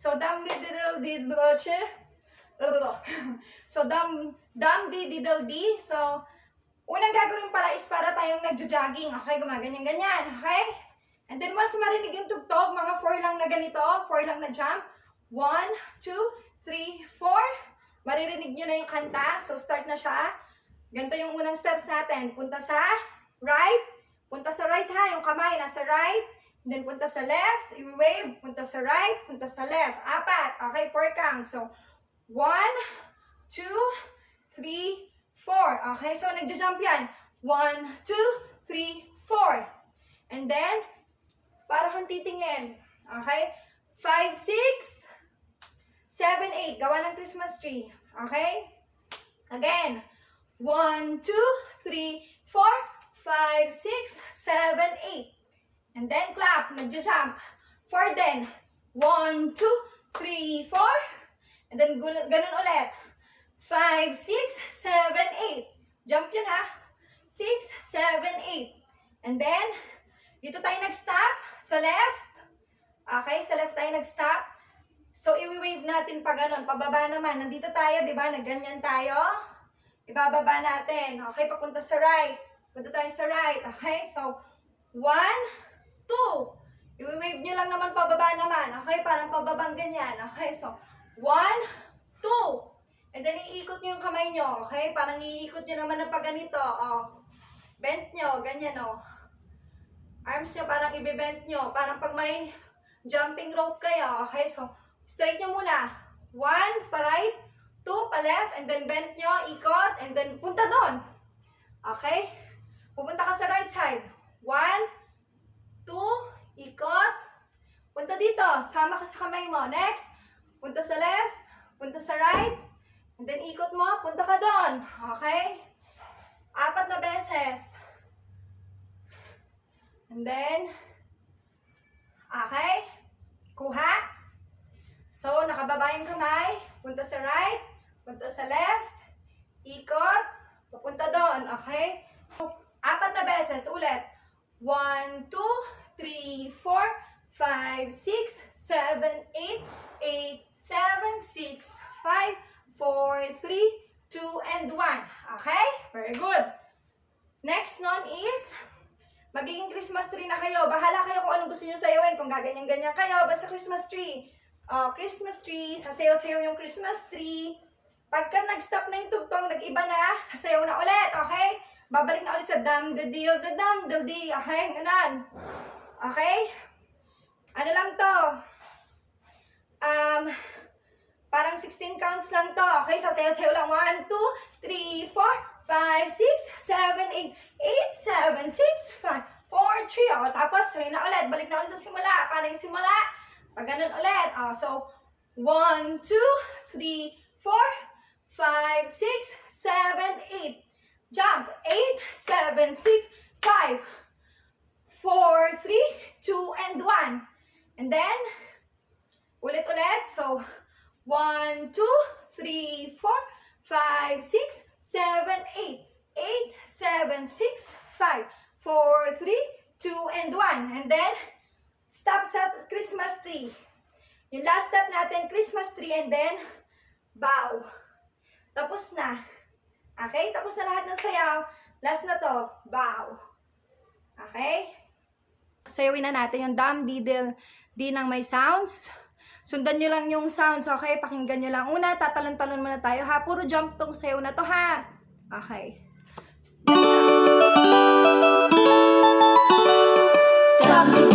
So, dum di diddle di So, dum di diddle di. So, unang gagawin pala is para tayong nagjo-jogging. Okay, gumaganyan-ganyan. Okay? And then, once marinig yung tugtog, mga 4 lang na ganito, 4 lang na jump. 1, 2, 3, 4. Maririnig nyo na yung kanta. So, start na siya. Ganito yung unang steps natin. Punta sa right. Punta sa right ha. Yung kamay nasa right. And then, punta sa left. I-wave. Punta sa right. Punta sa left. 4. Okay, 4 count. So, 1, 2, 3, 4. Okay, so nagja-jump yan. 1, 2, 3, 4. And then, para kang titingin. Okay? 5, 6, 7, 8. Gawa ng Christmas tree. Okay? Again. 1, 2, 3, 4, 5, 6, 7, 8. And then clap. Nagja-jump. 4 din. 1, 2, 3, 4. And then ganun ulit. 5, 6, 7, 8. Jump yun ha. 6, 7, 8. And then, dito tayo nag-stop sa left. Okay, sa left tayo nag-stop. So, i-wave natin pa ganun. Pababa naman. Nandito tayo, di ba? Nagganyan tayo. Ibababa natin. Okay, papunta sa right. Punta tayo sa right. Okay, so, 1, 2. I-wave nyo lang naman pababa naman. Okay, parang pababang ganyan. Okay, so, 1, 2. And then, iikot nyo yung kamay nyo. Okay, parang iikot nyo naman na pag ganito. Oh. Bent nyo, ganyan oh. Arms nyo parang i-bend nyo. Parang pag may jumping rope kayo. Okay, so straight nyo muna. 1, pa right. 2, pa left. And then bend nyo, ikot. And then punta doon. Okay? Pupunta ka sa right side. 1, 2, ikot. Punta dito. Sama ka sa kamay mo. Next. Punta sa left. Punta sa right. And then ikot mo. Punta ka doon. Okay? 4 na beses. And then, okay, kuha. So, nakababa yung kamay, punta sa right, punta sa left, ikot, papunta doon, okay? 4 na beses, ulit. 1, 2, 3, 4, 5, 6, 7, 8, 8, 7, 6, 5, 4, 3, 2, and 1. Okay? Very good. Next nun is, magiging Christmas tree na kayo. Bahala kayo kung anong gusto nyo sayawin. Kung gaganyan-ganyan kayo, basta Christmas tree. Christmas tree, sasayaw-sayaw yung Christmas tree. Pagka nag-stop na yung tugtong, nag-iba na, sasayaw na ulit, okay? Babalik na ulit sa dam-da-deal, da-dam-da-di, okay? Ganon. Okay? Ano lang to? Parang 16 counts lang to. Okay, sasayaw-sayaw lang. 1, 2, 3, 4, 5, 6, 7, 8, 8, 7, 6, 5, 4, 3. O, tapos, sayo na ulit. Balik na ulit sa simula. Paano yung simula? Pag ganun ulit. O, so, 1, 2, 3, 4, 5, 6, 7, 8. Jump. 8, 7, 6, 5, 4, 3, 2, and 1. And then, ulit-ulit. So, 1, 2, 3, 4, 5, 6, 7, 8. 8, 7, 6, 5, 4, 3, 2, and 1. And then, stop sa Christmas tree. Yung last step natin, Christmas tree, and then, bow. Tapos na. Okay? Tapos na lahat ng sayaw. Last na to, bow. Okay? Sayawin na natin yung dum, diddle, di ng may sounds. Sundan nyo lang yung sounds, okay? Pakinggan nyo lang. Una, tatalon-talon muna tayo, ha? Puro jump tong sayaw na to, ha? Okay. Dum,